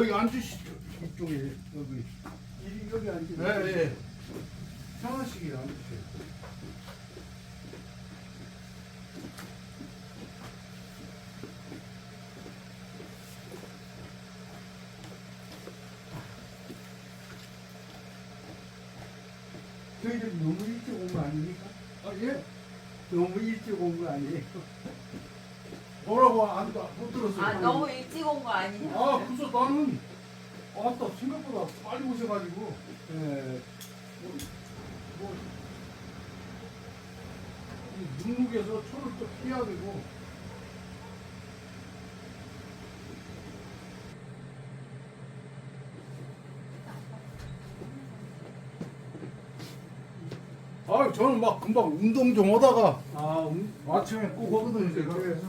여기 앉으시죠. 이쪽에 여기. 여기 앉으세요. 네, 네. 편하시게 앉으세요. 저희들 너무 일찍 온 거 아닙니까? 아 예. 너무 일찍 온 거 아니에요? 뭐라고 못 들었어요. 아 너무 일찍 온 거 아니냐? 아 그래서 나는 아따 생각보다 빨리 오셔가지고. 예. 뭐, 이 능룩에서 초를 또 피해야 되고. 아 저는 막 금방 운동 좀 하다가 아침에 꼭 하거든요 제가. 그래서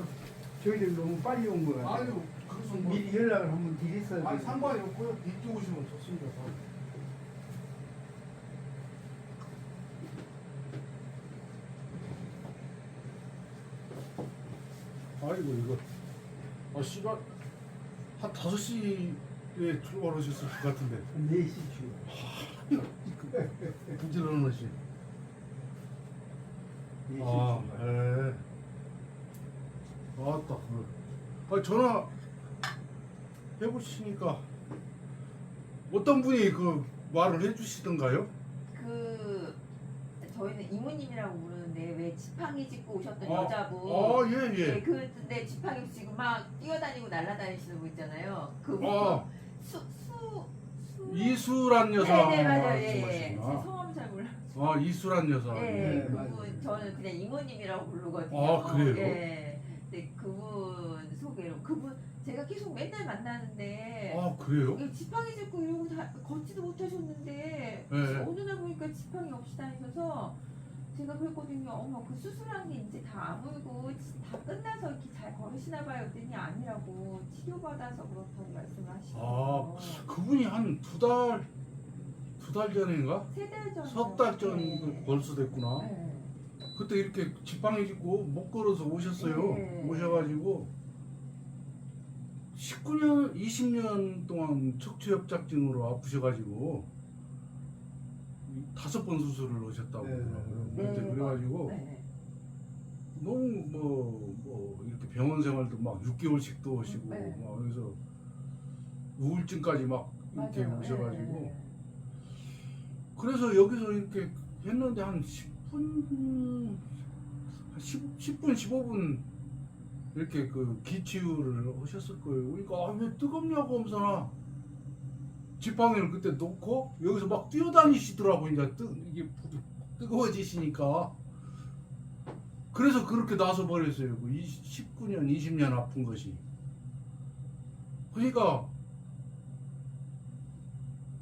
저희들 너무 빨리 온 거 같아요. 아유 그래서 뭐 미리 연락을 한번 드렸어야 아니 돼요. 상관이 없고요. 늦게 오시면 좋습니다. 아이고 이거 아 씨발 한 5시에 출발하셨을 것 같은데 4시 주. 부지런하시. 4시 아, 주. 예. 아따 그래. 아 전화 해보시니까 어떤 분이 그 말을 해주시던가요? 그 저희는 이모님이라고 부르는데 왜 지팡이 짚고 오셨던 아, 여자분. 예, 예. 네, 근데 지팡이 지금 막 뛰어다니고 날아다니시는 분 있잖아요. 그분 아. 수 이수란 여사. 네네 맞아요. 예, 예. 제 말씀하시구나. 성함 잘 몰라. 아 이수란 여사. 예, 네, 그분 맞아요. 저는 그냥 이모님이라고 부르거든요. 아, 그래요? 예. 근데 그분 소개로 그분 제가 계속 맨날 만나는데 아 그래요? 이게 지팡이 짚고 이러고 다 걷지도 못하셨는데 네. 어느 날 보니까 지팡이 없이 다니셔서 제가 그랬거든요. 어머 그 수술한 게 이제 다 아물고 다 끝나서 이렇게 잘 걸으시나 봐요. 그랬더니 아니라고 치료받아서 그렇다고 말씀을 하시더라고요. 그분이 한 두 달 전인가? 3달 전. 석 달 전 벌써 됐구나. 네. 그때 이렇게 지팡이 짚고 못 걸어서 오셨어요. 네. 오셔가지고 19년, 20년 동안 척추협착증으로 아프셔가지고 5번 수술을 하셨다고 네. 그러더라고요. 네. 그때 그래가지고 네. 너무 뭐 이렇게 병원 생활도 막 6개월씩도 오시고 네. 막 그래서 우울증까지 막 이렇게 맞아요. 오셔가지고 네. 그래서 여기서 이렇게 했는데 한 10분, 10분, 15분 이렇게 그 기치유를 하셨을 거예요. 그러니까 아, 왜 뜨겁냐고 하면서나 지팡이를 그때 놓고 여기서 막 뛰어다니시더라고. 이제 이게 뜨거워지시니까. 그래서 그렇게 나서 버렸어요. 그 19년, 20년 아픈 것이. 그러니까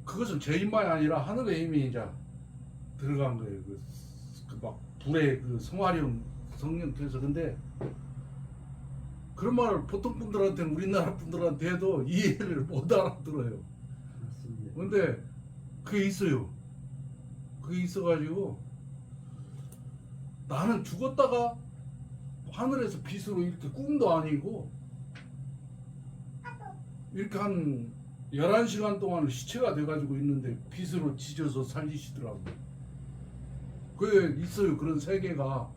그것은 제 힘만이 아니라 하늘의 힘이 이제 들어간 거예요. 그 막 불의 그 성화령 성령께서. 근데 그런 말을 보통 분들한테는 우리나라 분들한테 해도 이해를 못 알아들어요. 맞습니다. 근데 그게 있어요. 그게 있어가지고 나는 죽었다가 하늘에서 빛으로 이렇게 꿈도 아니고 이렇게 한 11시간 동안 시체가 돼가지고 있는데 빛으로 지져서 살리시더라고요. 그게 있어요. 그런 세계가.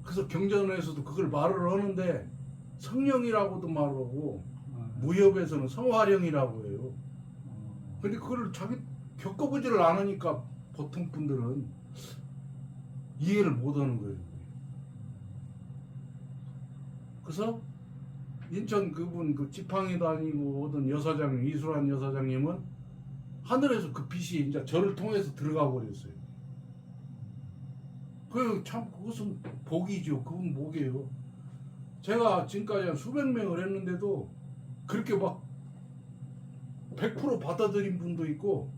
그래서 경전에서도 그걸 말을 하는데 성령이라고도 말하고 무협에서는 성화령이라고 해요. 근데 그걸 자기 겪어보지를 않으니까 보통 분들은 이해를 못하는 거예요. 그래서 인천 그분 그 지팡이 다니고 오던 여사장님 이수란 여사장님은 하늘에서 그 빛이 이제 저를 통해서 들어가 버렸어요. 그 참 그것은 복이죠. 그건 복이에요. 제가 지금까지 한 수백 명을 했는데도 그렇게 막 100% 받아들인 분도 있고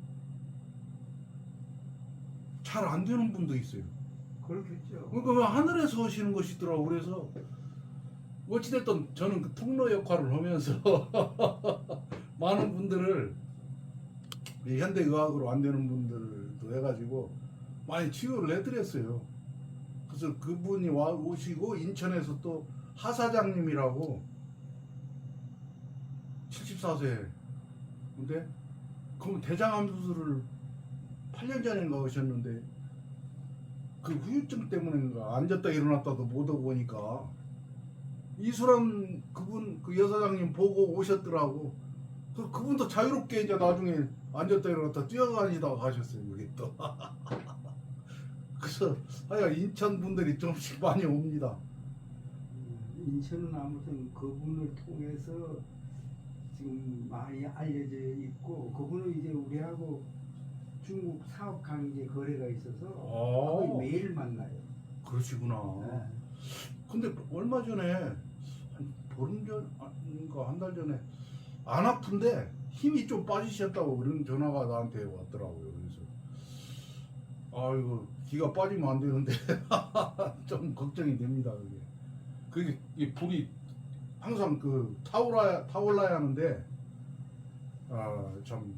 잘 안 되는 분도 있어요. 그렇겠죠. 그러니까 하늘에서 오시는 것이더라고. 그래서 어찌됐든 저는 그 통로 역할을 하면서 많은 분들을 이 현대의학으로 안 되는 분들도 해가지고 많이 치유를 해드렸어요. 그래서 그분이 오시고 인천에서 또 하사장님이라고 84세. 근데 그럼 대장암 수술을 8년 전인가 하셨는데 그 후유증 때문인가 앉았다 일어났다도 못하고 보니까 이수람 그분 그 여사장님 보고 오셨더라고. 그분도 자유롭게 이제 나중에 앉았다 일어났다 뛰어다니다가 가셨어요. 여기 또. 그래서 하여간 인천 분들이 좀씩 많이 옵니다. 인천은 아무튼 그분을 통해서 지금 많이 알려져 있고, 그분은 이제 우리하고 중국 사업 관계 거래가 있어서 거의 아, 매일 만나요. 그러시구나. 네. 근데 얼마 전에 한 보름 전인가 한 달 전에 안 아픈데 힘이 좀 빠지셨다고 그런 전화가 나한테 왔더라고요. 그래서 아이고 기가 빠지면 안 되는데 좀 걱정이 됩니다. 그게 이 불이 항상 그 타올라야 하는데 참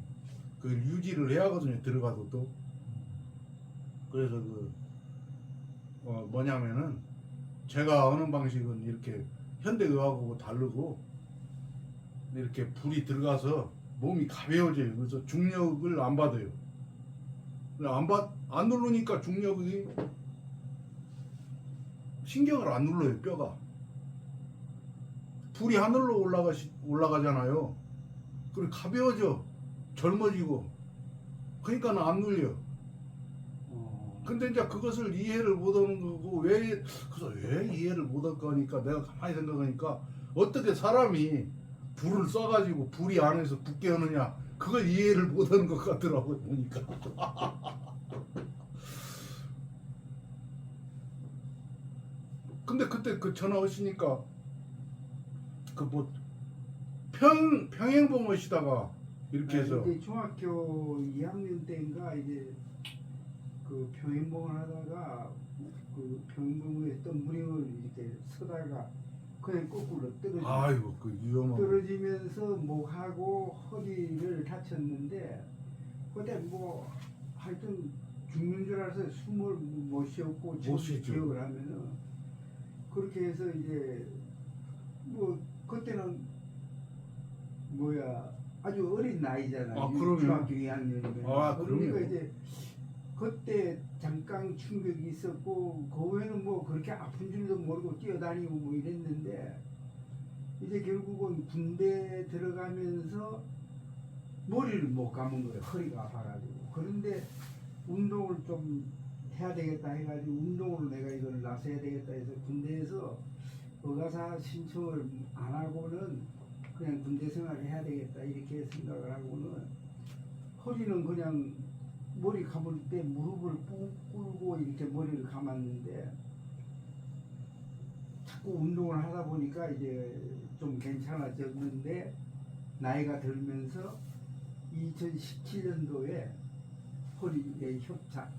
그 유지를 해야 하거든요. 들어가도 또. 그래서 뭐냐면은 제가 하는 방식은 이렇게 현대의학하고 다르고 이렇게 불이 들어가서 몸이 가벼워져요. 그래서 중력을 안 받아요. 안 누르니까 중력이 신경을 안 눌러요. 뼈가. 불이 하늘로 올라가잖아요. 그리고 가벼워져. 젊어지고. 그러니까 안 눌려. 근데 이제 그것을 이해를 못하는 거고 그래서 왜 이해를 못할까 하니까 내가 가만히 생각하니까 어떻게 사람이 불을 쏴가지고 불이 안에서 붙게 하느냐 그걸 이해를 못하는 것 같더라고요 보니까. 근데 그때 그 전화 오시니까 그 뭐 평행봉 오시다가 이렇게 해서 이제 중학교 2학년 때인가 이제 그 평행봉을 하다가 그 평행봉에 덤브링을 이렇게 서다가 그냥 거꾸로 아이고 그 위험한 떨어지면서 목하고 허리를 다쳤는데 그때 뭐 하여튼 죽는 줄 알아서 숨을 못 쉬었고 못 쉬죠. 기억을 하면은 그렇게 해서 이제 뭐 그때는 뭐야 아주 어린 나이잖아요. 아, 그럼요. 중학교 2학년이면. 아, 그러니까 그럼요. 이제 그때 잠깐 충격이 있었고 그 후에는 뭐 그렇게 아픈 줄도 모르고 뛰어다니고 뭐 이랬는데 이제 결국은 군대 들어가면서 머리를 못 감은 거예요. 허리가 아파가지고. 그런데 운동을 좀 해야 되겠다 해가지고 운동으로 내가 이걸 나서야 되겠다 해서 군대에서 의가사 신청을 안 하고는 그냥 군대 생활을 해야 되겠다 이렇게 생각을 하고는 허리는 그냥 머리 감을 때 무릎을 꾹 꿇고 이렇게 머리를 감았는데 자꾸 운동을 하다 보니까 이제 좀 괜찮아졌는데 나이가 들면서 2017년도에 허리에 협착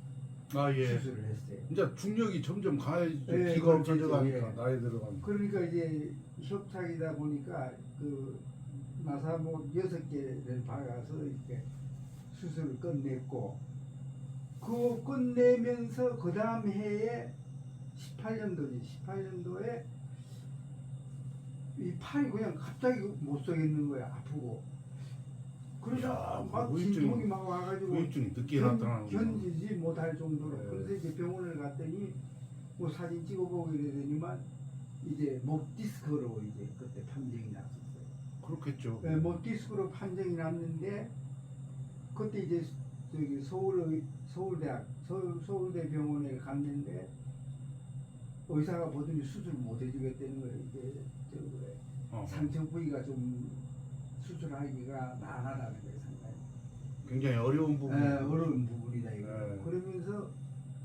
예. 수술을 했어요. 이제 중력이 점점 가해지죠. 예, 기가 그렇겠죠. 없어져가니까 예. 나이 들어가면. 그러니까 이제 협착이다 보니까 그 나사목 6개를 박아서 이렇게 수술을 끝냈고 그거 끝내면서 그 다음 해에 18년도에 이 팔이 그냥 갑자기 못 서겠는 거야. 아프고 그래서 야, 막 그 후유증이- 진통이 막 와가지고 후유증이 늦게 나타나는 거. 견디지 못할 정도로. 네. 그래서 이제 병원을 갔더니 뭐 사진 찍어보고 이러더니만 이제 목 디스크로 이제 그때 판정이 났었어요. 그렇겠죠. 네, 목 디스크로 판정이 났는데 그때 이제 저기 서울대 병원에 갔는데 의사가 보더니 수술 못 해주겠다는 거예요. 이제 저 그래 상처 부위가 좀 수술하기가 난하다는 거예요, 상당히. 굉장히 어려운 부분. 어려운 부분이다 이거. 네. 그러면서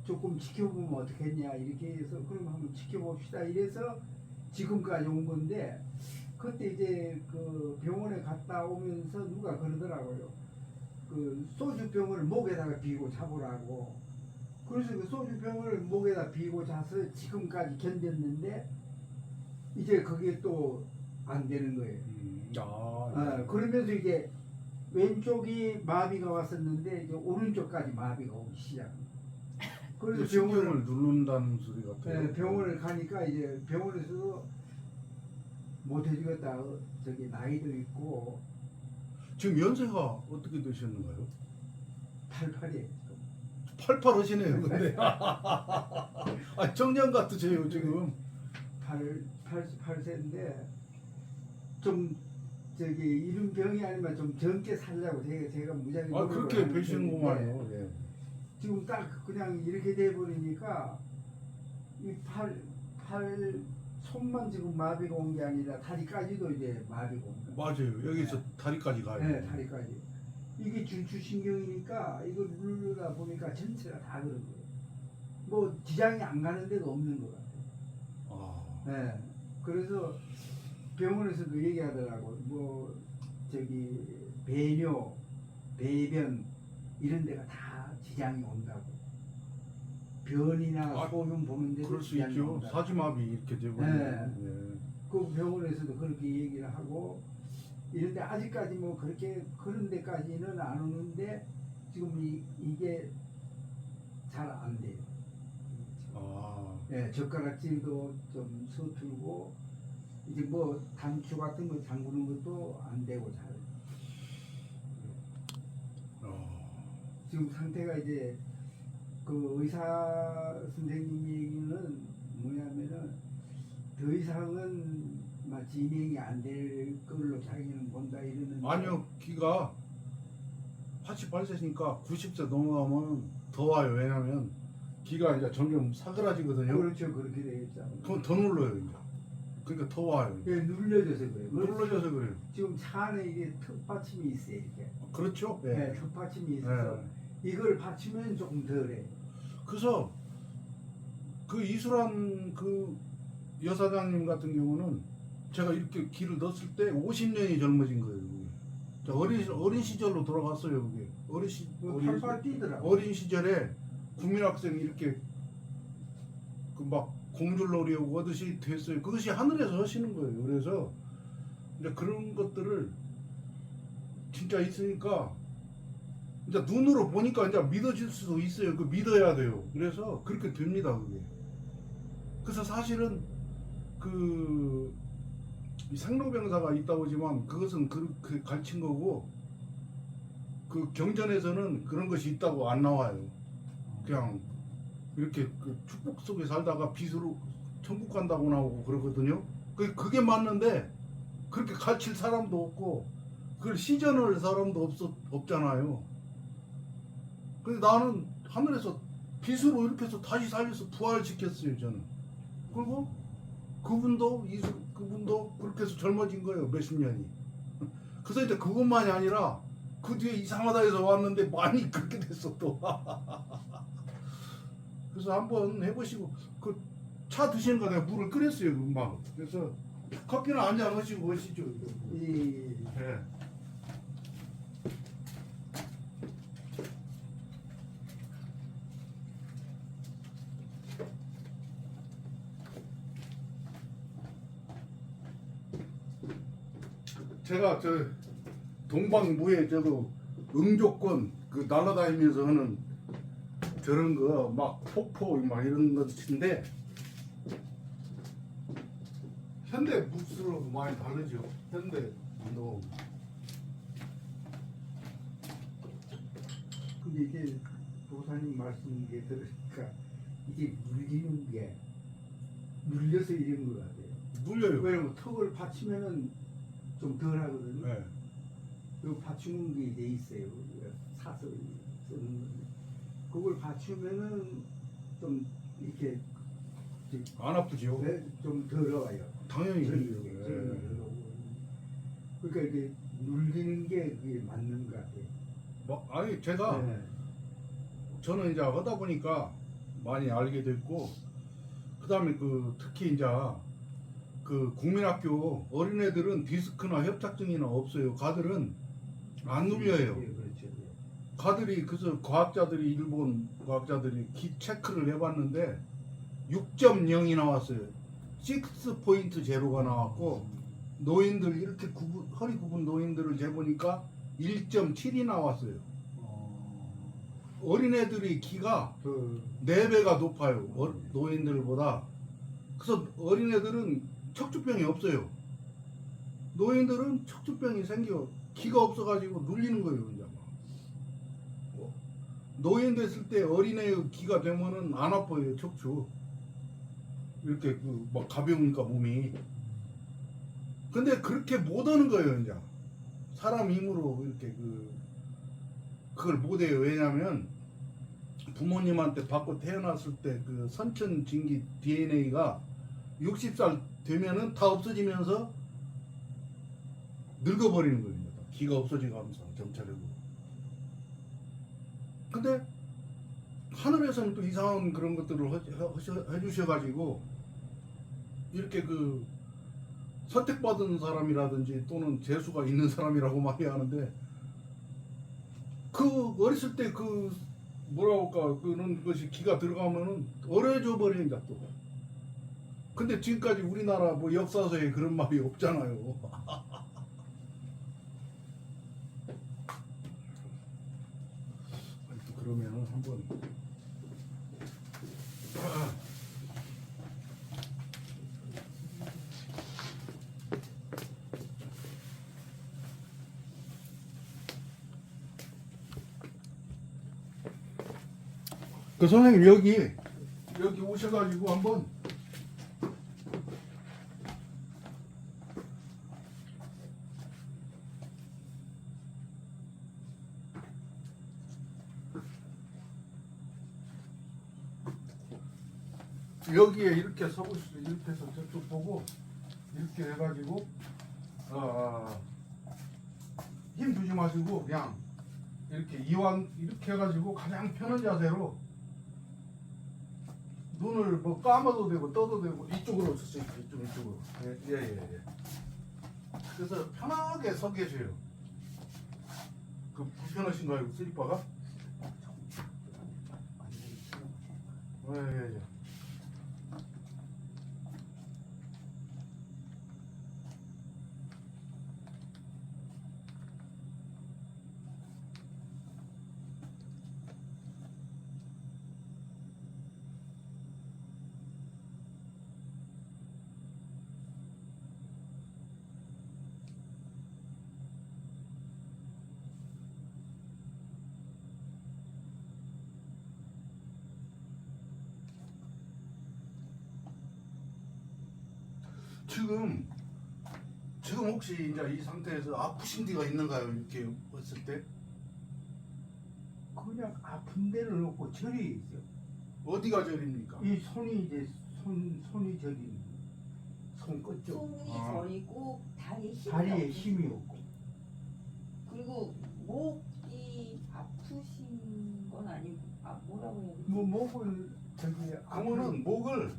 조금 지켜보면 어떻겠냐 이렇게 해서 그럼 한번 지켜봅시다 이래서 지금까지 온 건데 그때 이제 그 병원에 갔다 오면서 누가 그러더라고요. 그 소주병을 목에다가 비고 자보라고. 그래서 그 소주병을 목에다 비고 자서 지금까지 견뎠는데 이제 그게 또 안 되는 거예요. 그러면서 이제 왼쪽이 마비가 왔었는데 이제 오른쪽까지 마비가 오기 시작. 그래서 신경을 누른다는 소리 같아요. 병원을 가니까 이제 병원에서도 못 해주겠다. 저기 나이도 있고 지금 연세가 어떻게 되셨는가요? 88이에요. 88 하시네요. 근데 아, 청년 같으세요 지금. 88세인데 좀 저기 이런 병이 아니면 좀 젊게 살려고 제가 무지하게 아 노력을 그렇게 하는데 뵈시는구만요. 예. 지금 딱 그냥 이렇게 돼 버리니까 이 팔 손만 지금 마비가 온 게 아니라 다리까지도 이제 마비가 온 거예요. 맞아요. 여기서 다리까지 가요. 네, 다리까지. 이게 중추신경이니까 이걸 누르다 보니까 전체가 다 그런 거예요. 뭐 지장이 안 가는 데가 없는 것 같아요. 아, 네. 그래서 병원에서도 얘기하더라고. 뭐 저기 배뇨, 배변 이런 데가 다 지장이 온다고. 변이나 아, 소변 보는 데도 그럴 수 지장이 있죠. 온다고. 사지마비 이렇게 되고. 네. 예. 그 병원에서도 그렇게 얘기를 하고 이런데 아직까지 뭐 그렇게 그런 데까지는 안 오는데 지금 이게 잘 안 돼요. 아, 예, 젓가락질도 좀 서툴고 이제 뭐 단추 같은 거 잠그는 것도 안 되고 잘. 지금 상태가 이제 그 의사 선생님 얘기는 뭐냐면은 더 이상은 막 진행이 안 될 걸로 자기는 본다 이러는데 아니요. 기가 88세니까 90세 넘어가면 더 와요. 왜냐면 기가 이제 점점 사그라지거든요. 그렇죠 그렇게 되겠죠. 그럼 더 눌러요 이제. 그러니까 더 와요. 예, 눌려져서 그래요. 눌러져서 그래요. 지금 차 안에 이게 턱 받침이 있어요 이렇게. 그렇죠? 네, 턱 받침이 있어서 이걸 받치면 조금 덜해. 그래서 그 이수란 그 여사장님 같은 경우는 제가 이렇게 기를 넣었을 때 50년이 젊어진 거예요. 그게. 자, 어린 시절로 돌아갔어요. 그게 팔팔 뛰더라고. 어린 시절에 국민학생 이렇게 그 막 공줄놀이 오듯이 됐어요. 그것이 하늘에서 하시는 거예요. 그래서 이제 그런 것들을 진짜 있으니까 이제 눈으로 보니까 이제 믿어질 수도 있어요. 그 믿어야 돼요. 그래서 그렇게 됩니다. 그게. 그래서 사실은 그 상로병사가 있다고 하지만 그것은 그 가르친 거고 그 경전에서는 그런 것이 있다고 안 나와요. 그냥 이렇게 그 축복 속에 살다가 빛으로 천국 간다고 나오고 그러거든요. 그게 맞는데 그렇게 가르칠 사람도 없고 그걸 시전할 사람도 없잖아요. 근데 나는 하늘에서 빛으로 이렇게 해서 다시 살려서 부활시켰어요 저는. 그리고 그분도 그렇게 해서 젊어진 거예요 몇십 년이. 그래서 이제 그것만이 아니라 그 뒤에 이상하다 해서 왔는데 많이 그렇게 됐어 또. 그래서 한번 해보시고 그 차 드시는 거 내가 물을 끓였어요 금방. 그래서 커피는 한잔 하시고 오시죠. 이 네. 제가 저 동방부에 저도 응조권 그 날아다니면서 하는 저런 거 막 폭포 막 이런 것인데 현대 무술하고 많이 다르죠. 현대 운동. 근데 이제 도사님 말씀 게 들으니까 이게 눌리는 게 눌려서 이런 것 같아요. 눌려요. 왜냐면 턱을 받치면은 좀 덜 하거든요. 네. 그 받치는 게 이제 있어요. 사서 쓰는 건데 그걸 받치면은 좀 이렇게 안 아프죠? 좀 더러워요. 당연히 저기 그래요. 이게 네. 더러워. 그러니까 이게 눌리는 게 그게 맞는 것 같아요. 뭐, 아니 제가 네. 저는 이제 하다 보니까 많이 알게 됐고 그다음에 그 특히 이제 그 국민학교 어린애들은 디스크나 협착증이나 없어요. 가들은 안 눌려요. 예, 그렇죠. 예. 가들이 그래서 과학자들이 일본 과학자들이 기 체크를 해봤는데 6.0이 나왔어요. 6.0가 나왔고 노인들 이렇게 허리 굽은 노인들을 재보니까 1.7이 나왔어요. 어린애들이 기가 그 4배가 높아요. 노인들보다. 그래서 어린애들은 척추병이 없어요. 노인들은 척추병이 생겨 기가 없어가지고 눌리는 거예요 이제 막. 노인 됐을 때 어린애의 기가 되면은 안 아파요 척추. 이렇게 그 막 가벼우니까 몸이. 근데 그렇게 못 하는 거예요 이제. 사람 힘으로 이렇게 그걸 못 해요. 왜냐면 부모님한테 받고 태어났을 때 그 선천진기 DNA가 60살 되면은 다 없어지면서 늙어버리는 거예요. 기가 없어지면서 점차적으로. 근데 하늘에서는 또 이상한 그런 것들을 해주셔가지고 이렇게 그 선택받은 사람이라든지 또는 재수가 있는 사람이라고 말이 하는데 그 어렸을 때 그 뭐라 할까 그런 것이 기가 들어가면은 어려져 버리니까 또. 근데 지금까지 우리나라 뭐 역사서에 그런 말이 없잖아요. 또 그러면은 한번 그 선생님 여기 오셔가지고 한번 여기에 이렇게 서보시죠. 이렇게 해서 저쪽 보고 이렇게 해가지고 힘 주지 마시고 그냥 이렇게 이완 이렇게 해가지고 가장 편한 자세로 눈을 뭐 감아도 되고 떠도 되고 이쪽으로 쓰세요. 이쪽으로. 예. 그래서 편하게 서 계세요. 그 불편하신가요? 슬리퍼가? 예. 지금 혹시 이제 이 상태에서 아프신 데가 있는가요? 이렇게 봤을 때 그냥 아픈 데는 없고 저리 있어요. 어디가 저립니까? 이 손이 이제 손이 저리 손 끝쪽 손이 아. 저리고 다리에 힘이 없고. 그리고 목이 아프신 건 아니고 뭐라고 해야 되지? 뭐 목을 저기 그러면은 목을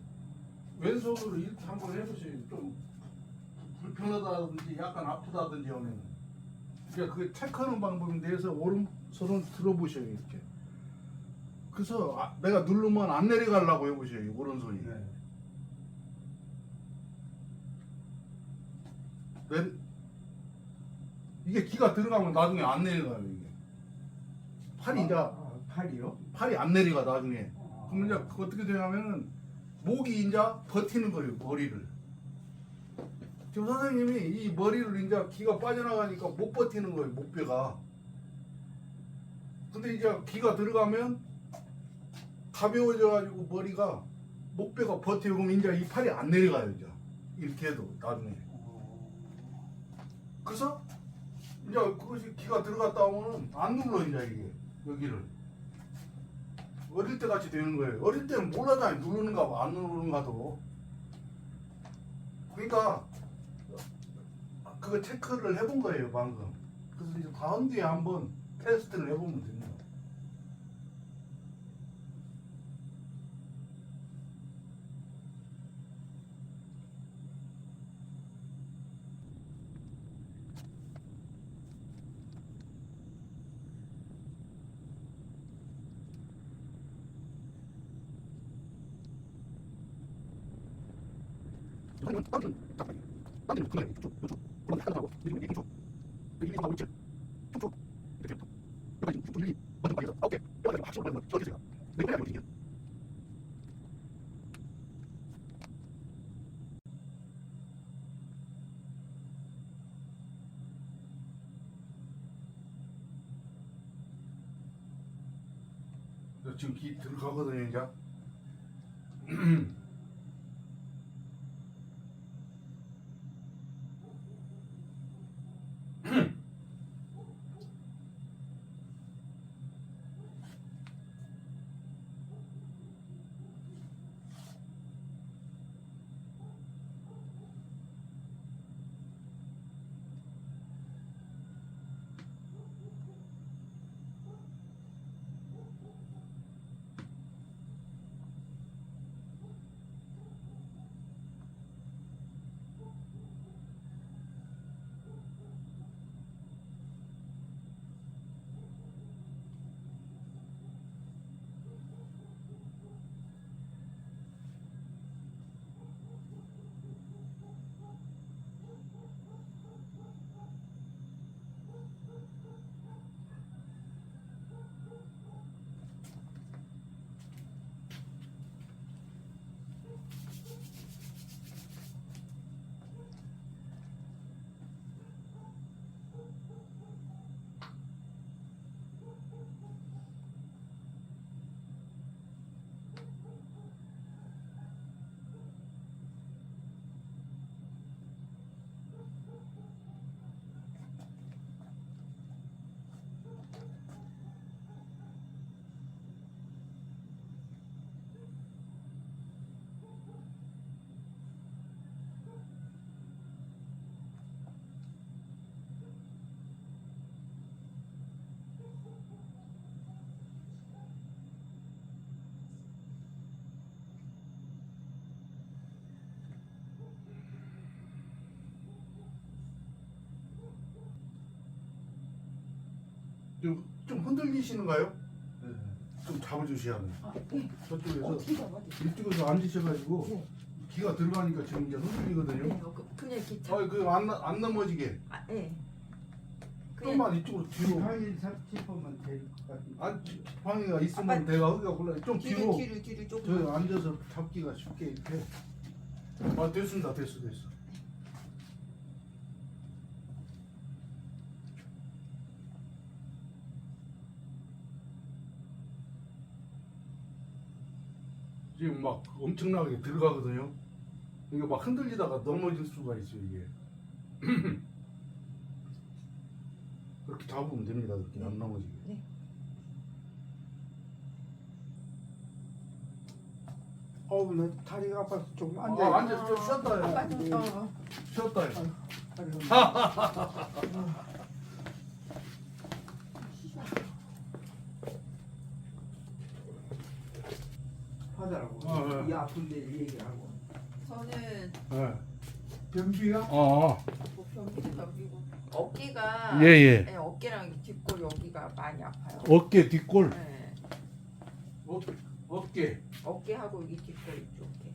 왼손으로 이렇게 한번 해보세요. 좀 불편하다든지 약간 아프다든지 하면 그러니까 그게 체크하는 방법인데 해서 오른손을 들어보셔요 이렇게. 그래서 내가 누르면 안 내려가려고 해보셔요 오른손이. 네. 이게 기가 들어가면 나중에 안 내려가요 이게. 팔이 이제 팔이요? 팔이 안 내려가 나중에. 아. 그럼 이제 어떻게 되냐면은 목이 이제 버티는 거예요 머리를. 지금 선생님이 이 머리를 이제 기가 빠져나가니까 못 버티는 거예요 목뼈가. 근데 이제 기가 들어가면 가벼워져가지고 머리가 목뼈가 버티고 그럼 이제 이 팔이 안 내려가요 이제 이렇게 해도 나중에. 그래서 이제 그것이 기가 들어갔다 오면은 안 눌러 이제 이게 여기를. 어릴 때 같이 되는 거예요. 어릴 때는 몰라잖아요. 누르는가 봐, 안 누르는가도. 그러니까 그거 체크를 해본 거예요 방금. 그래서 이제 다음 뒤에 한번 테스트를 해보면 됩니다. 지금 기 들어가거든요 이제. 좀 흔들리시는가요? 네. 좀 잡아주셔야 돼요. 아, 네. 저쪽에서 어떻게 잡아야 돼? 이쪽에서 앉으셔가지고 네. 기가 들어가니까 지금 이제 흔들리거든요. 네, 그냥 이렇게 잡. 안 넘어지게 아, 네. 그냥 좀만 이쪽으로 뒤로. 지팡이 잡으면 될 것 같은데. 안 방해가 있으면 아빠, 내가 허리가 골라. 좀 뒤로. 뒤로 저 조금. 앉아서 잡기가 쉽게 이렇게. 아 됐습니다. 됐어. 지금 막 엄청나게 들어가거든요. 이거 막 흔들리다가 넘어질 수가 있어요 이게. 그렇게 잡으면 됩니다. 그렇게 안 넘어지게. 네. 어우, 나 다리가 아파서 조금 앉아. 앉아서 좀 쉬었다 해요. 아빠 좀 쉬었다 해요. 하더라고. 네. 이 아픈데 얘기하고. 저는 네. 변비가? 뭐 변비고 어깨가 예. 네, 어깨랑 뒷골 여기가 많이 아파요. 어깨 뒷골. 네. 어깨. 어깨하고 여기 뒷골 이쪽에.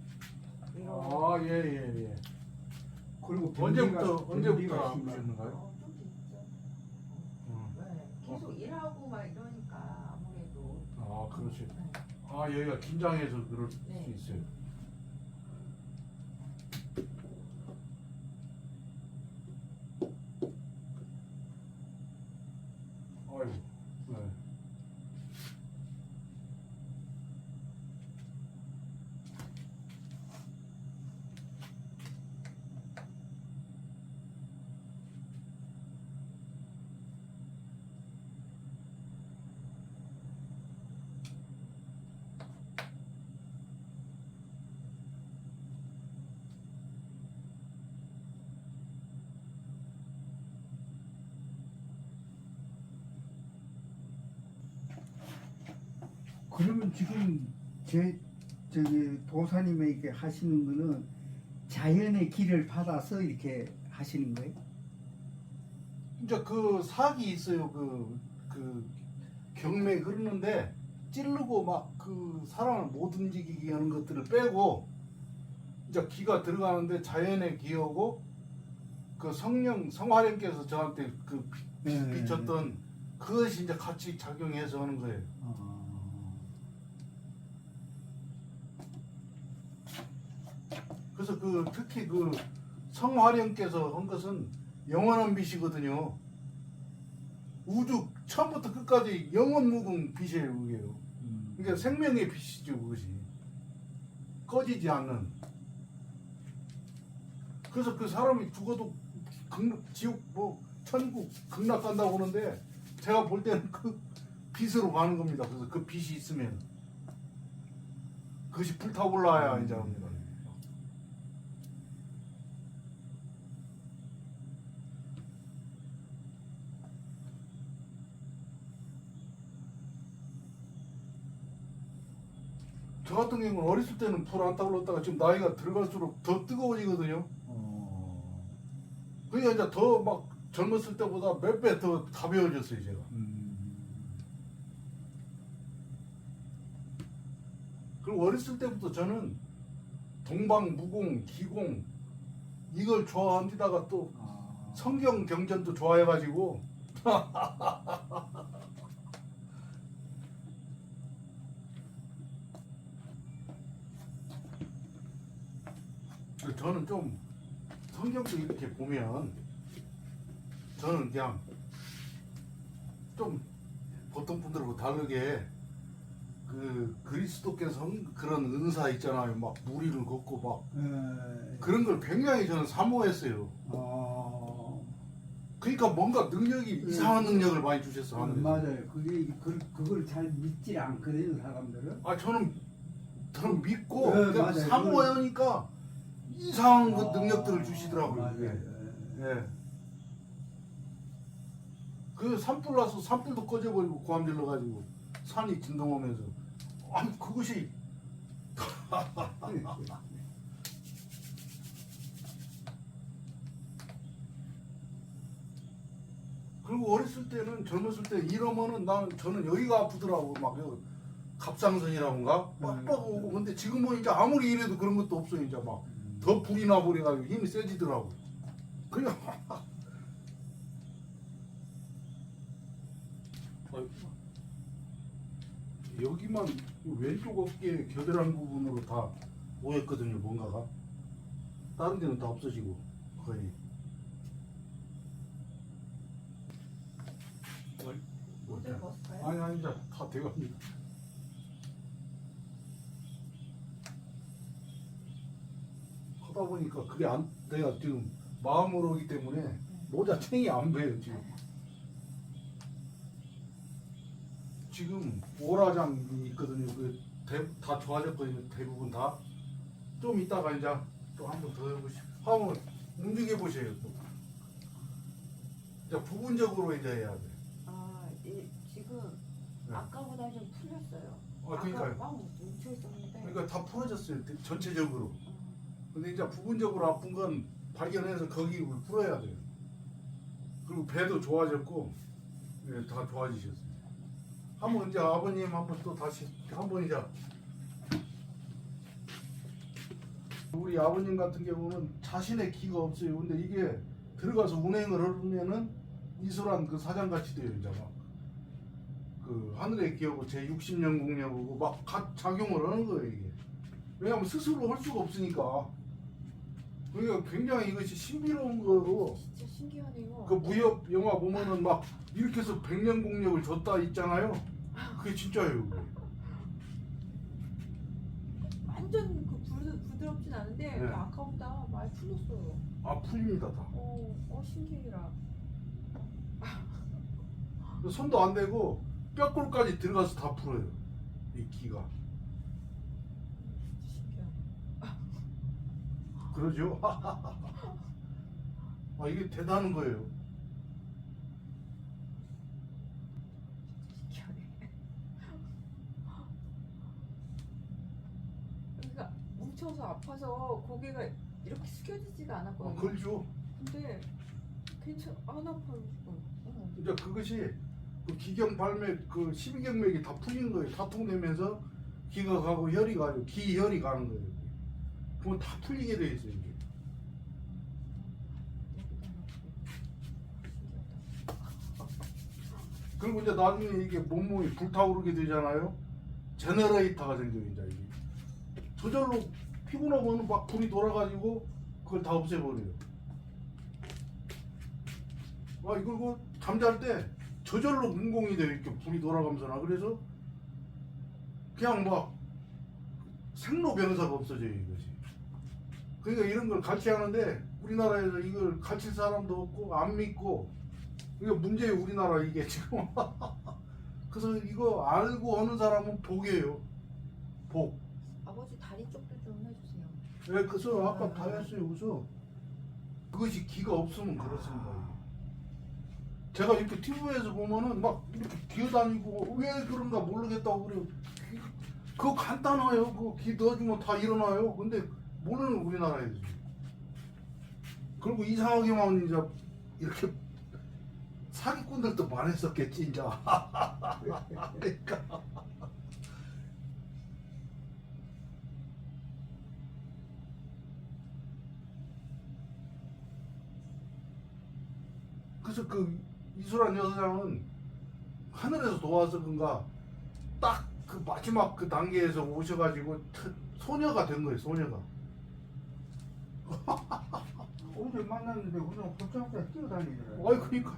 아 예. 그리고 언제부터 심해. 아프셨는가요? 좀 됐죠. 어. 네. 계속 일하고 막 이러니까 아무래도. 아 그렇지. 네. 아 여기가 긴장해서 그럴 수 네. 있어요. 아이고. 네. 그러면 지금 저기 도사님에게 하시는 거는 자연의 길을 받아서 이렇게 하시는 거예요? 이제 그 사기 있어요. 그 경매 흐르는데 찌르고 막 그 사람을 못 움직이게 하는 것들을 빼고 이제 기가 들어가는데 자연의 기하고 그 성화령께서 저한테 비쳤던 그것이 이제 같이 작용해서 하는 거예요. 그래서 특히 성화령께서 한 것은 영원한 빛이거든요. 우주 처음부터 끝까지 영원무궁 빛이에요, 그게요. 그러니까 생명의 빛이죠 그것이. 꺼지지 않는. 그래서 그 사람이 죽어도 지옥 뭐 천국 극락 간다고 하는데 제가 볼 때는 그 빛으로 가는 겁니다. 그래서 그 빛이 있으면 그것이 불타올라야 이제 합니다. 저 같은 경우는 어렸을 때는 불 안 타올랐다가 지금 나이가 들어갈수록 더 뜨거워지거든요. 그러니까 이제 더 막 젊었을 때보다 몇 배 더 가벼워졌어요 제가. 그리고 어렸을 때부터 저는 동방, 무공, 기공 이걸 좋아합니다가 또 성경 경전도 좋아해가지고 저는 좀 성경도 이렇게 보면 저는 그냥 좀 보통 분들하고 다르게 그 그리스도께서 그런 은사 있잖아요. 막 무리를 걷고 막 그런 걸 굉장히 저는 사모했어요. 그러니까 뭔가 능력이 이상한 능력을 많이 주셨어. 하늘에서. 맞아요. 그걸 잘 믿질 않거든요, 사람들은. 저는 믿고 네, 그냥 맞아요. 사모하니까 이상한 그 능력들을 주시더라고요. 맞아요. 그게. 예. 그 산불 나서 산불도 꺼져버리고 고함 질러가지고 산이 진동하면서 아니 그것이 그리고 어렸을 때는 젊었을 때 이러면은 저는 여기가 아프더라고 막 여기 갑상선이라고인가 빡빡 오고 근데 지금은 이제 아무리 이래도 그런 것도 없어요 이제 막 더 불이 나버려가지고 힘이 세지더라고 그냥 여기만 왼쪽 어깨 겨드랑이 부분으로 다 모였거든요 뭔가가 다른 데는 다 없어지고 거의 모자를 벗을까요? 아니 이제 다 돼갑니다 하다 보니까 그게 내가 지금 마음으로 오기 때문에 모자 챙이 안 배요 지금 오라장이 있거든요. 다 좋아졌거든요. 대부분 다. 좀 이따가 이제 또 한 번 더 해보시고 한번 움직여 보세요. 또. 이제 부분적으로 이제 해야 돼. 지금 네. 아까보다 좀 풀렸어요. 그러니까요. 아까 막 뭉쳐 있었는데. 그러니까 다 풀어졌어요. 전체적으로. 근데 이제 부분적으로 아픈 건 발견해서 거기를 풀어야 돼요. 그리고 배도 좋아졌고, 네, 다 좋아지셨어요. 한번 이제 아버님 한번 또 다시 한번 이제 우리 아버님 같은 경우는 자신의 기가 없어요. 근데 이게 들어가서 운행을 하면은 이소란 그 사장같이 돼요. 이제 막 그 하늘의 기하고 제 60년 공력하고 막 작용을 하는 거예요 이게. 왜냐하면 스스로 할 수가 없으니까. 그러니까 굉장히 이것이 신비로운 거고. 진짜 신기하네요. 그 무협 영화 보면은 막 이렇게 해서 100년 공력을 줬다 있잖아요. 그게 진짜예요. 그게. 완전 부드럽진 않은데 네. 아까보다 많이 풀렸어요. 풀립니다 다. 신기해라. 손도 안 대고 뼈골까지 들어가서 다 풀어요. 이 기가. 신기하네. 그러죠? 이게 대단한 거예요. 신기하네. 그러니까 뭉쳐서 아파서 고개가 이렇게 숙여지지가 않았거든요. 그렇죠. 근데 안 아파요 지금. 이제 그것이 그 기경 발맥 그 12경맥이 다 풀린 거예요. 다 통되면서 기가 가고 혈이 가고 기혈이 가는 거예요. 그건 다 풀리게 돼 있어요. 이게. 그리고 이제 나중에 이게 몸이 불타오르게 되잖아요. 제너레이터가 생겨요. 이제 이게. 저절로 피곤하면 막 불이 돌아가지고 그걸 다 없애버려요. 이걸 그 잠잘 때 저절로 문공이 돼요. 이렇게 불이 돌아가면서 나 그래서 그냥 막 생로병사가 없어져요 이것이. 그러니까 이런 걸 같이 하는데 우리나라에서 이걸 가르칠 사람도 없고 안 믿고 이게 문제예요 우리나라 이게 지금. 그래서 이거 알고 하는 사람은 복이에요. 복. 아버지 다리 쪽도 좀 해주세요. 예, 그래서 아까 다 했어요. 그래서 그것이 기가 없으면 그렇습니다. 제가 이렇게 TV에서 보면은 막 이렇게 기어다니고 왜 그런가 모르겠다고 그래요. 그거 간단해요. 그거 기 넣어주면 다 일어나요. 근데 모르는 우리나라에서. 그리고 이상하게만 이제 이렇게 사기꾼들도 많았었겠지 이제. 그러니까. 그래서 그 이수란 여사장은 하늘에서 도와서 그런가 딱 그 마지막 그 단계에서 오셔가지고 소녀가 된 거예요. 소녀가. 어제 만났는데 그냥 골짜기에 뛰어다니더라고요. 아이 그러니까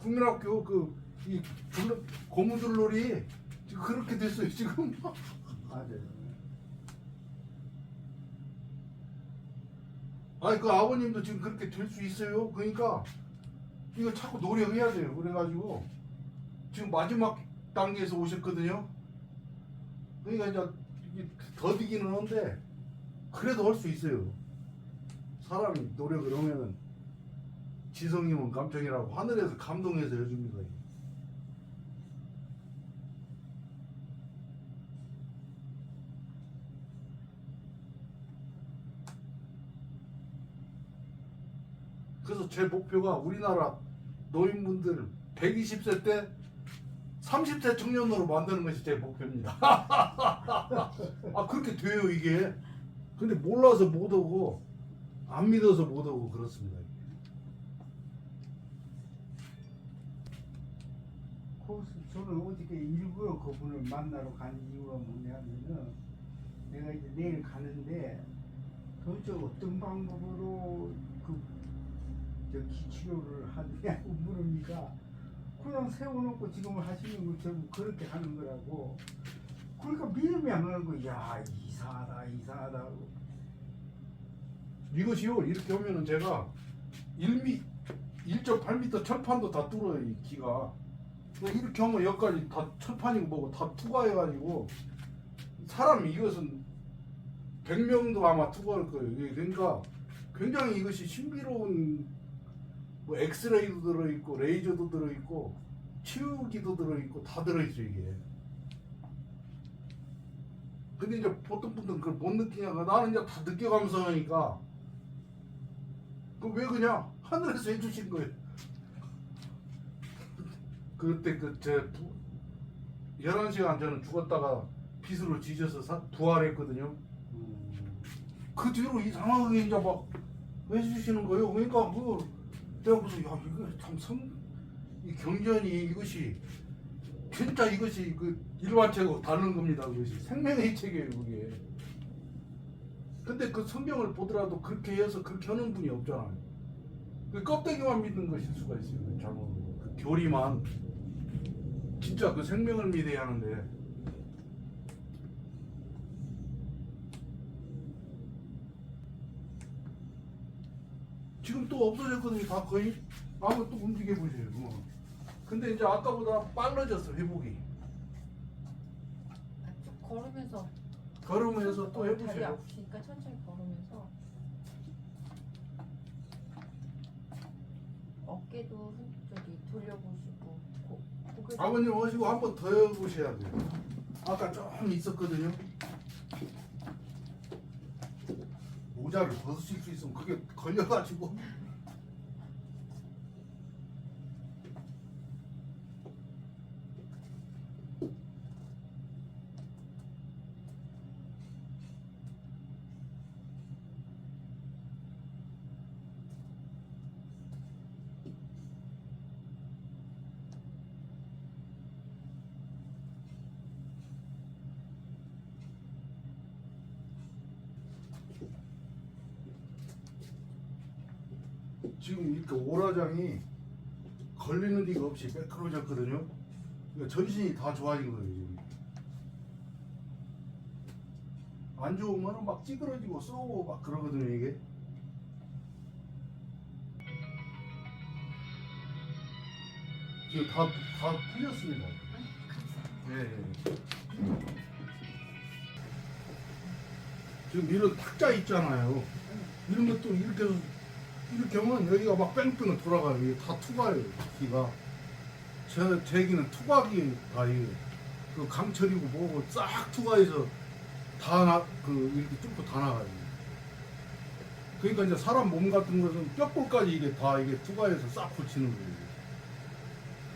국민학교 그이 고무줄놀이 지금 그렇게 됐어요 지금. 맞아요. 아니 그 아버님도 지금 그렇게 될 수 있어요. 그러니까 이거 자꾸 노력해야 돼요. 그래가지고 지금 마지막 단계에서 오셨거든요. 그러니까 이제 이게 더디기는 한데 그래도 할 수 있어요. 사람이 노력을 하면은 지성이면 감정이라고 하늘에서 감동해서 해줍니다. 그래서 제 목표가 우리나라 노인분들 120세 때 30세 청년으로 만드는 것이 제 목표입니다. 아 그렇게 돼요 이게. 근데 몰라서 못 오고 안 믿어서 못 오고 그렇습니다. 그래서 저는 어저께 일부러 그분을 만나러 간 이유가 뭐냐면은 내가 이제 내일 가는데 도대체 어떤 방법으로 저 기치료를 하느냐고 물으니까 그냥 세워놓고 지금 하시는 것처럼 그렇게 하는 거라고. 그러니까 믿음이 안 가는 거야. 야 이상하다 이상하다고. 이것이요 이렇게 하면은 제가 1.8m 철판도 다 뚫어요 이 기가. 이렇게 하면 여기까지 다 철판이고 뭐고 다 투과해가지고 사람이 이것은 100명도 아마 투과할 거예요. 그러니까 굉장히 이것이 신비로운 뭐 엑스레이도 들어있고 레이저도 들어있고 치유기도 들어있고 다 들어있어 이게. 근데 이제 보통 분들은 그걸 못 느끼냐고. 나는 이제 다 느껴가면서 하니까 그 왜 그냥 하늘에서 해주신 거예요. 그때 그제 11시간 저는 죽었다가 빗으로 지져서 부활했거든요. 그 뒤로 이상하게 이제 막 해주시는 거예요. 그러니까 그 내가 무슨 야 이거 참 이 경전이 이것이 진짜 이것이 그 일반책하고 다른 겁니다. 그것이 생명의 책이에요 그게. 근데 그 성경을 보더라도 그렇게 해서 그렇게 하는 분이 없잖아요. 그 껍데기만 믿는 것일 수가 있어요. 잘못 그 교리만 진짜 그 생명을 믿어야 하는데. 지금 또 없어졌거든요. 다 거의 한번 또 움직여 보세요. 근데 이제 아까보다 빨라졌어 회복이. 쭉 걸으면서 걸으면서 또 다리 해보세요. 아프시니까 천천히 걸으면서 어깨도 저기 돌려보시고 고개 아버님 오시고 한 번 더 해보셔야 돼요. 아까 좀 있었거든요. 모자를 벗으실 수 있으면 그게 걸려가지고. 지금 이렇게 오라장이 걸리는 데가 없이 매끄러워졌거든요. 그러니까 전신이 다 좋아진 거예요. 지금. 안 좋으면 막 찌그러지고 쏘고 막 그러거든요 이게. 지금 다 풀렸습니다. 예, 예. 지금 이런 탁자 있잖아요. 이런 것도 이렇게 해서 이렇게 하면 여기가 막 뺑뺑 돌아가요. 이게 다 투과예요. 기가. 제 기는 투과기가 이게 그 강철이고 뭐고 싹 투과해서 이렇게 뚫고 다 나가요. 그러니까 이제 사람 몸 같은 것은 뼈골까지 이게 다 이게 투과해서 싹 고치는 거예요.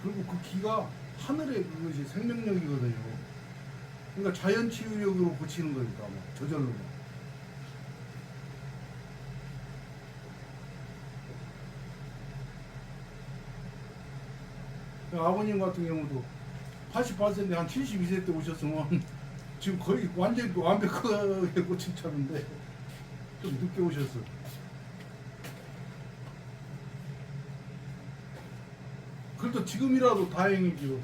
그리고 그 기가 하늘의 그것이 생명력이거든요. 그러니까 자연 치유력으로 고치는 거니까 뭐 저절로. 아버님 같은 경우도 88세인데 한 72세 때 오셨으면 지금 거의 완전히 완벽하게 고친 차인데 좀 늦게 오셨어. 그래도 지금이라도 다행이죠.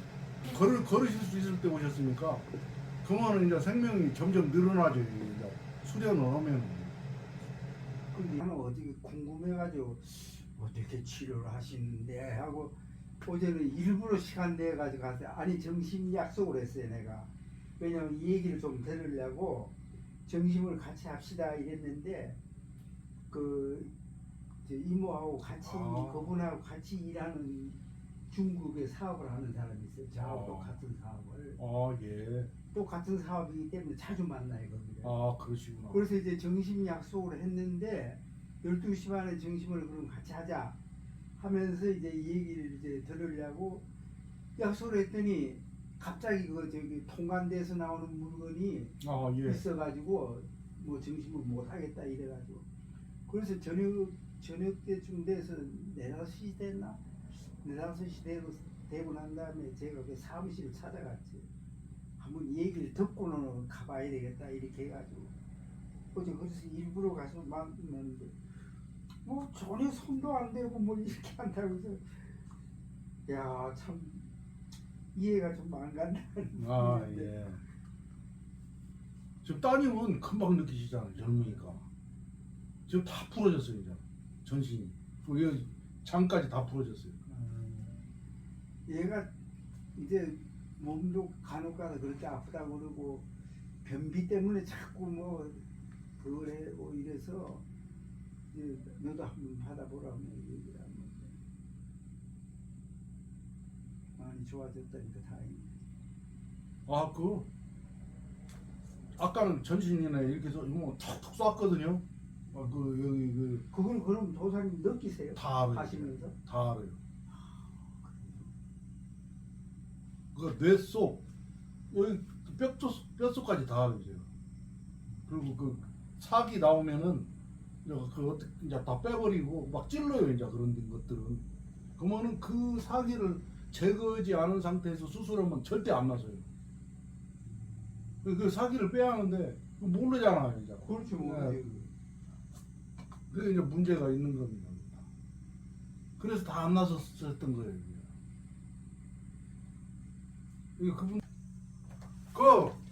걸으실 수 있을 때 오셨으니까 그러면 이제 생명이 점점 늘어나죠. 이제 수련을 하면. 근데 나는 어떻게 궁금해가지고 어떻게 치료를 하시는데 하고 어제는 일부러 시간 내가지고 갔어요. 아니 점심 약속을 했어요 내가. 왜냐면 이 얘기를 좀 들으려고 점심을 같이 합시다 이랬는데 저 이모하고 같이 그분하고 같이 일하는 중국에 사업을 하는 사람이 있어요. 저하고 똑같은 사업을. 예. 똑같은 사업이기 때문에 자주 만나요 거기를. 그러시구나. 그래서 이제 점심 약속을 했는데 12시 반에 점심을 그럼 같이 하자 하면서 이제 이 얘기를 이제 들으려고 약속을 했더니 갑자기 저기 통관대에서 나오는 물건이 예. 있어가지고 뭐 점심을 못 하겠다 이래가지고 그래서 저녁 때쯤 돼서 4-5시 됐나? 4-5시 되고 난 다음에 제가 그 사무실을 찾아갔지. 한번 이 얘기를 듣고는 가봐야 되겠다 이렇게 해가지고 어제 그래서 일부러 가서 만났는데 뭐 전혀 손도 안 대고 뭐 이렇게 한다고 해서 야 참 이해가 좀 안 간다는 예. 지금 따님은 금방 느끼시잖아요. 젊으니까. 지금 다 풀어졌어요. 이제 전신이. 여기 장까지 다 풀어졌어요. 얘가 이제 몸도 간혹가다 그렇게 아프다고 그러고 변비 때문에 자꾸 뭐 그래고 이래서 이제 너도 한번 받아보라고 얘기를 하는 건데 많이 좋아졌다니까 다행이네. 아까는 전신이나 이렇게 해서 뭐 툭툭 쐈거든요. 그걸 그럼 도사님 느끼세요? 다 알아요. 하시면서? 다 알아요. 그 뇌속 여기 뼛속까지 다 알아요. 제가. 그리고 그 사기 나오면은 이제 다 빼버리고 막 찔러요. 이제 그런 것들은. 그러면은 그 사기를 제거하지 않은 상태에서 수술하면 절대 안 나서요. 그 사기를 빼야 하는데 모르잖아요. 이제. 그렇지 뭐. 네. 그게 이제 문제가 있는 겁니다. 그래서 다 안 나섰던 거예요. 이게 그분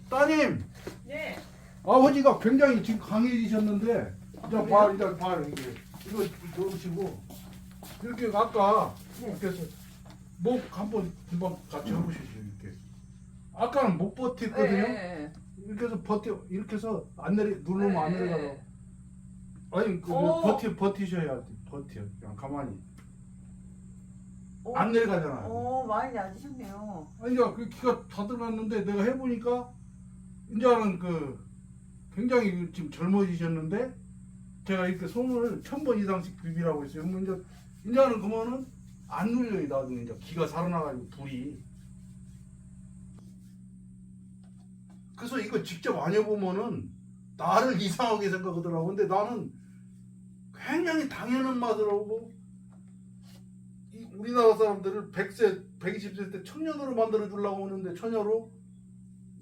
따님 네. 아버지가 굉장히 지금 강해지셨는데 이제 봐 이거 놓으시고 이렇게 아까 이렇게 해서 목 한번 금방 같이 해보시죠. 이렇게 아까는 못 버텼거든요. 이렇게 해서 이렇게 해서 안 누르면 안 내려가요. 아니 버티셔야 돼. 그냥 가만히 안 내려가잖아요. 많이 낮으셨네요. 아니 그 기가 다 들어갔는데 내가 해보니까 이제는 굉장히 지금 젊어지셨는데 제가 이렇게 손을 1000번 이상씩 비비라고 했어요. 그러면 이제는 그러면은 안 눌려요. 나중에 이제 기가 살아나가지고 불이. 그래서 이거 직접 안 해보면은 나를 이상하게 생각하더라고. 근데 나는 굉장히 당연한 맛으로 우리나라 사람들을 100세, 120세 때 청년으로 만들어 주려고 하는데 처녀로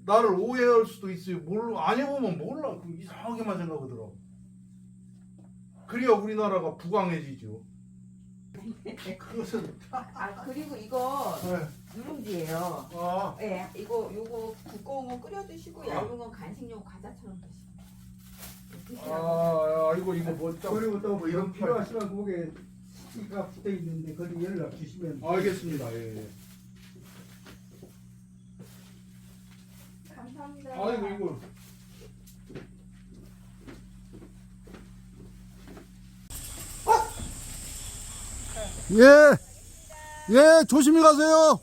나를 오해할 수도 있어요. 안 해보면 몰라. 이상하게만 생각하더라고. 그래야 우리나라가 부강해지죠. 그것은 그리고 이거 누룽지예요. 아, 네, 요거 두꺼운 거 끓여 드시고 얇은 건 간식용 과자처럼 드시고. 아이고 이거 뭐 그리고 또 뭐 이런 필요하시면 거기에 스티커가 붙어 있는데 거기 연락 주시면 알겠습니다. 예. 감사합니다. 아이고 이거 예, 예, 조심히 가세요.